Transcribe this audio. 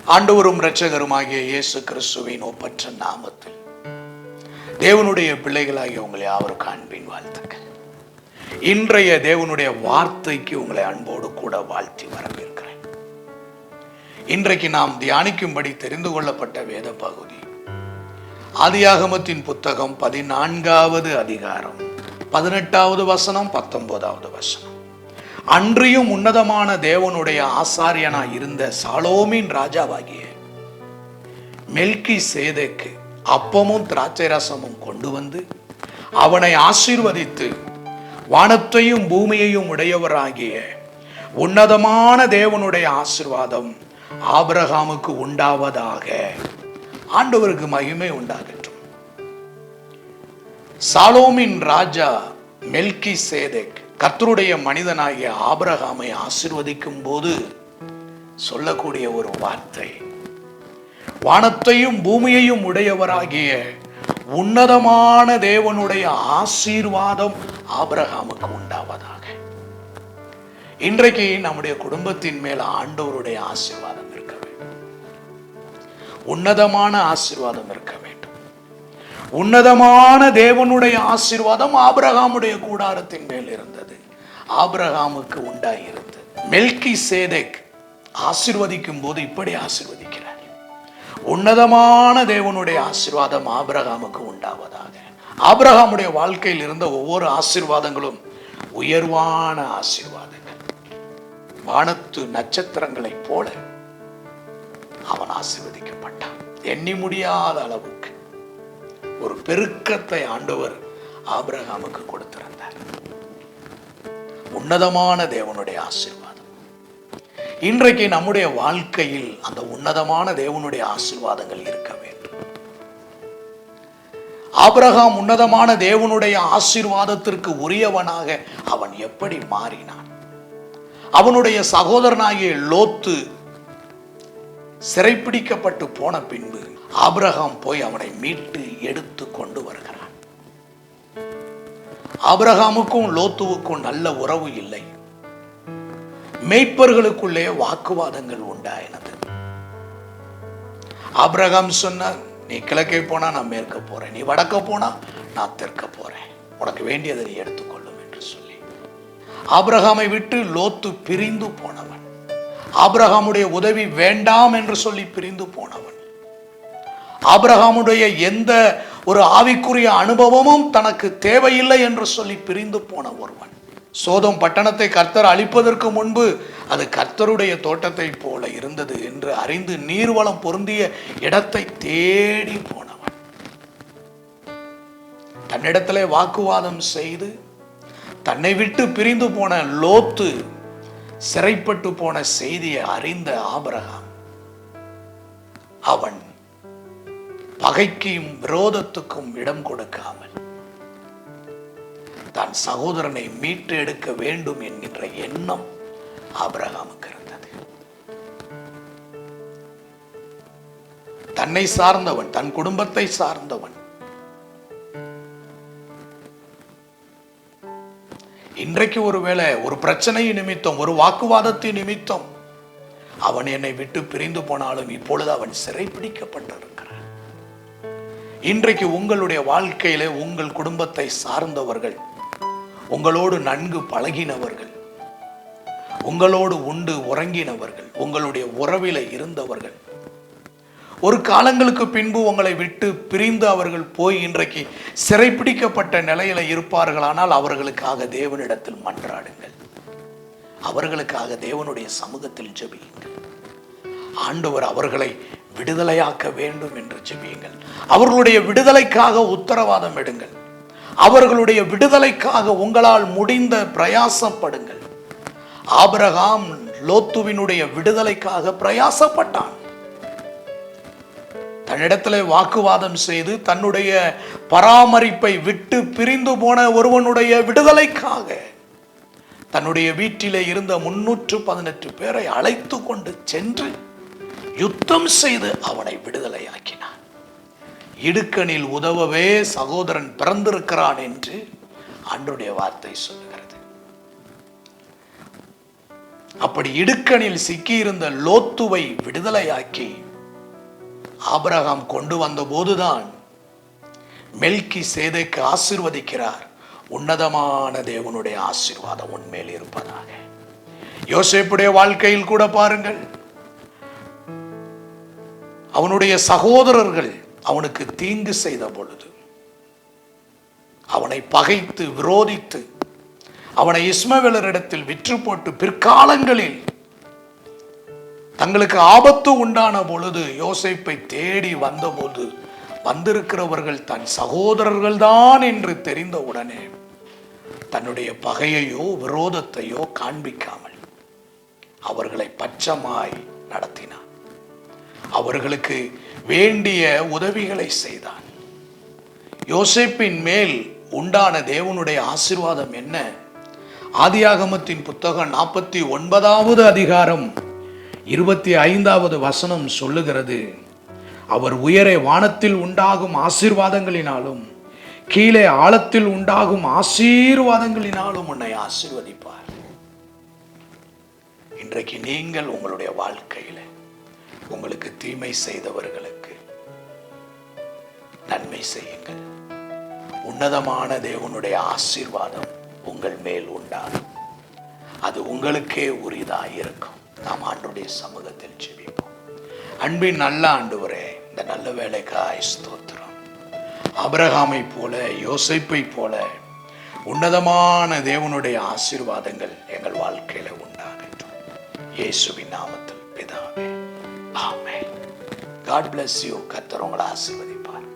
ஆண்டவரும் இரட்சகருமாகிய இயேசு கிறிஸ்துவின் ஒப்பற்ற நாமத்தில் தேவனுடைய பிள்ளைகளாகிய உங்களை யாவரும் காண்பின் வாழ்த்துக்கள். இன்றைய தேவனுடைய வார்த்தைக்கு உங்களை அன்போடு கூட வாழ்த்தி வரவேற்கிறேன். இன்றைக்கு நாம் தியானிக்கும்படி தெரிந்து கொள்ளப்பட்ட வேத பகுதி ஆதியாகமத்தின் புத்தகம் 14வது அதிகாரம் 18வது வசனம் 19வது வசனம். அன்றியும் உன்னதமான தேவனுடைய ஆசாரியனாய் இருந்த சாலோமின் ராஜாவாகிய மெல்கி சேதேக்கு அப்பமும் திராட்சை ரசமும் கொண்டு வந்து அவனை ஆசீர்வதித்து, வானத்தையும் பூமியையும் உடையவராகிய உன்னதமான தேவனுடைய ஆசீர்வாதம் ஆபிரகாமுக்கு உண்டாவதாக. ஆண்டவருக்கு மகிமை உண்டாகட்டும். சாலோமின் ராஜா மெல்கி சேதேக் கர்த்தருடைய மனிதனாகிய ஆபிரகாமை ஆசீர்வதிக்கும் போது சொல்லக்கூடிய ஒரு வார்த்தை, வானத்தையும் பூமியையும் உடையவராகிய உன்னதமான தேவனுடைய ஆசீர்வாதம் ஆபிரகாமுக்கு உண்டாவதாக. இன்றைக்கு நம்முடைய குடும்பத்தின் மேல் ஆண்டவருடைய ஆசீர்வாதம் இருக்க வேண்டும். உன்னதமான ஆசீர்வாதம் இருக்க வேண்டும். உன்னதமான தேவனுடைய ஆசீர்வாதம் ஆபிரகாமுடைய கூடாரத்தின் மேல் இருந்தது, ஆபிரகாமுக்கு உண்டாயிருந்தது. மெல்கி சேதேக் ஆசீர்வதிக்கும் போது இப்படி ஆசீர்வதிக்கிறார், உன்னதமான தேவனுடைய ஆசீர்வாதம் ஆபிரகாமுக்கு உண்டாவதாக. ஆபிரகாமுடைய வாழ்க்கையில் இருந்த ஒவ்வொரு ஆசீர்வாதங்களும் உயர்வான ஆசீர்வாதங்கள். வானத்து நட்சத்திரங்களைப் போல அவன் ஆசீர்வதிக்கப்பட்டான். எண்ணி முடியாத அளவுக்கு ஒரு பெருக்கத்தை ஆண்டவர் ஆபிரகாமுக்கு கொடுத்திருந்தார். உன்னதமான தேவனுடைய ஆசீர்வாதம். இன்றைக்கு நம்முடைய வாழ்க்கையில் அந்த உன்னதமான தேவனுடைய ஆசீர்வாதங்கள் இருக்க வேண்டும். ஆபிரகாம் உன்னதமான தேவனுடைய ஆசீர்வாதத்திற்கு உரியவனாக அவன் எப்படி மாறினான்? அவனுடைய சகோதரனாகிய லோத்து சிறைப்பிடிக்கப்பட்டு போன பின்பு ஆபிரகாம் போய் அவனை மீட்டு எடுத்து கொண்டு வருகிறான். ஆபிரகாமுக்கும் லோத்துவுக்கும் நல்ல உறவு இல்லை. மேய்ப்பர்களுக்குள்ளே வாக்குவாதங்கள் உண்டாயினது. ஆபிரகாம் சொன்னார், நீ கிழக்கே போனா நான் மேற்க போறேன், நீ வடக்க போனா நான் தெற்க போறேன், உனக்கு வேண்டியதை நீ எடுத்துக்கொள்ளும் என்று சொல்லி ஆபிரகாமை விட்டு லோத்து பிரிந்து போனவன். ஆபிரகாமுடைய உதவி வேண்டாம் என்று சொல்லி பிரிந்து போனவன். ஆபிரகாமுடைய எந்த ஒரு ஆவிக்குரிய அனுபவமும் தனக்கு தேவையில்லை என்று சொல்லி பிரிந்து போன ஒருவன். சோதோம் பட்டணத்தை கர்த்தர் அழிப்பதற்கு முன்பு அது கர்த்தருடைய தோட்டத்தை போல இருந்தது என்று அறிந்து நீர்வளம் பொருந்திய இடத்தை தேடி போனவன். தன்னிடத்திலே வாக்குவாதம் செய்து தன்னை விட்டு பிரிந்து போன லோத்து சிறைப்பட்டு போன செய்தியை அறிந்த ஆபிரகாம் அவன் பகைக்கும் விரோதத்துக்கும் இடம் கொடுக்காமல் தன் சகோதரனை மீட்டு எடுக்க வேண்டும் என்கின்ற எண்ணம் ஆபிரகாமுக்கு இருந்தது. தன்னை சார்ந்தவன், தன் குடும்பத்தை சார்ந்தவன். இன்றைக்கு ஒருவேளை ஒரு பிரச்சனை நிமித்தம், ஒரு வாக்குவாதத்தின் நிமித்தம் அவன் என்னை விட்டு பிரிந்து போனாலும் இப்பொழுது அவன் சிறைப்பிடிக்கப்பட்டிருக்கிறான். இன்றைக்கு உங்களுடைய வாழ்க்கையிலே உங்கள் குடும்பத்தை சார்ந்தவர்கள், உங்களோடு நன்கு பழகினவர்கள், உங்களோடு உண்டு உறங்கினவர்கள், உங்களுடைய உறவில இருந்தவர்கள் ஒரு காலங்களுக்கு பின்பு உங்களை விட்டு பிரிந்து அவர்கள் போய் இன்றைக்கு சிறைப்பிடிக்கப்பட்ட நிலையில இருப்பார்களானால் அவர்களுக்காக தேவனிடத்தில் மன்றாடுங்கள். அவர்களுக்காக தேவனுடைய சமூகத்தில் ஜெபியுங்கள். ஆண்டவர் அவர்களை விடுதலையாக்க வேண்டும் என்று ஜெபியுங்கள். அவர்களுடைய விடுதலைக்காக உத்தரவாதம் எடுங்கள். அவர்களுடைய விடுதலைக்காக உங்களால் முடிந்த பிரயாசப்படுங்கள். ஆபிரகாம் லோத்துவினுடைய விடுதலைக்காக பிரயாசப்பட்டான். தன்னிடத்திலே வாக்குவாதம் செய்து தன்னுடைய பராமரிப்பை விட்டு பிரிந்து போன ஒருவனுடைய விடுதலைக்காக தன்னுடைய வீட்டிலே இருந்த 318 பேரை அழைத்து கொண்டு சென்று யுத்தம் செய்து அவனை விடுதலையாக்கினான். இடுக்கணில் உதவவே சகோதரன் பிறந்திருக்கிறான் என்று ஆண்டவருடைய வார்த்தை சொல்லுகிறது. அப்படி இடுக்கணில் சிக்கியிருந்த லோத்துவை விடுதலையாக்கி ஆபிரகாம் கொண்டு வந்த போதுதான் மெல்கி சேதைக்கு ஆசீர்வதிக்கிறார். உன்னதமான தேவனுடைய ஆசீர்வாதம் உன்மேல் இருப்பதாக. யோசேப்புடைய வாழ்க்கையில் கூட பாருங்கள், அவனுடைய சகோதரர்கள் அவனுக்கு தீங்கு செய்த பொழுது, அவனை பகைத்து விரோதித்து அவனை இஸ்மவேலரிடத்தில் விற்று போட்டு பிற்காலங்களில் தங்களுக்கு ஆபத்து உண்டான பொழுது யோசேப்பை தேடி வந்தபோது வந்திருக்கிறவர்கள் தன் சகோதரர்கள் தான் என்று தெரிந்த உடனே தன்னுடைய பகையையோ விரோதத்தையோ காண்பிக்காமல் அவர்களை பட்சமாய் நடத்தினான். அவர்களுக்கு வேண்டிய உதவிகளை செய்தான். யோசேப்பின் மேல் உண்டான தேவனுடைய ஆசீர்வாதம் என்ன? ஆதியாகமத்தின் புத்தகம் 49வது அதிகாரம் 25வது வசனம் சொல்லுகிறது, அவர் உயரே வானத்தில் உண்டாகும் ஆசீர்வாதங்களினாலும் கீழே ஆழத்தில் உண்டாகும் ஆசீர்வாதங்களினாலும் உன்னை ஆசீர்வதிப்பார். இன்றைக்கு நீங்கள் உங்களுடைய வாழ்க்கையில உங்களுக்கு தீமை செய்தவர்களுக்கு நன்மை செய்யுங்கள். உன்னதமான தேவனுடைய ஆசீர்வாதம் உங்கள் மேல் உண்டாகும். அது உங்களுக்கே உரிதாக இருக்கும். நாம் ஆண்டவருடைய சமூகத்தில் ஜெபிப்போம். அன்பின் நல்ல ஆண்டவரே, இந்த நல்ல வேலைக்காய் ஸ்தோத்திரம். ஆபிரகாமை போல யோசேப்பை போல உன்னதமான தேவனுடைய ஆசீர்வாதங்கள் எங்கள் வாழ்க்கையில உண்டாகட்டும். இயேசுவின் நாமத்தில் பிதாவே, ஆமென். God bless you. கர்த்தர் உங்களை ஆசீர்வதிப்பார்.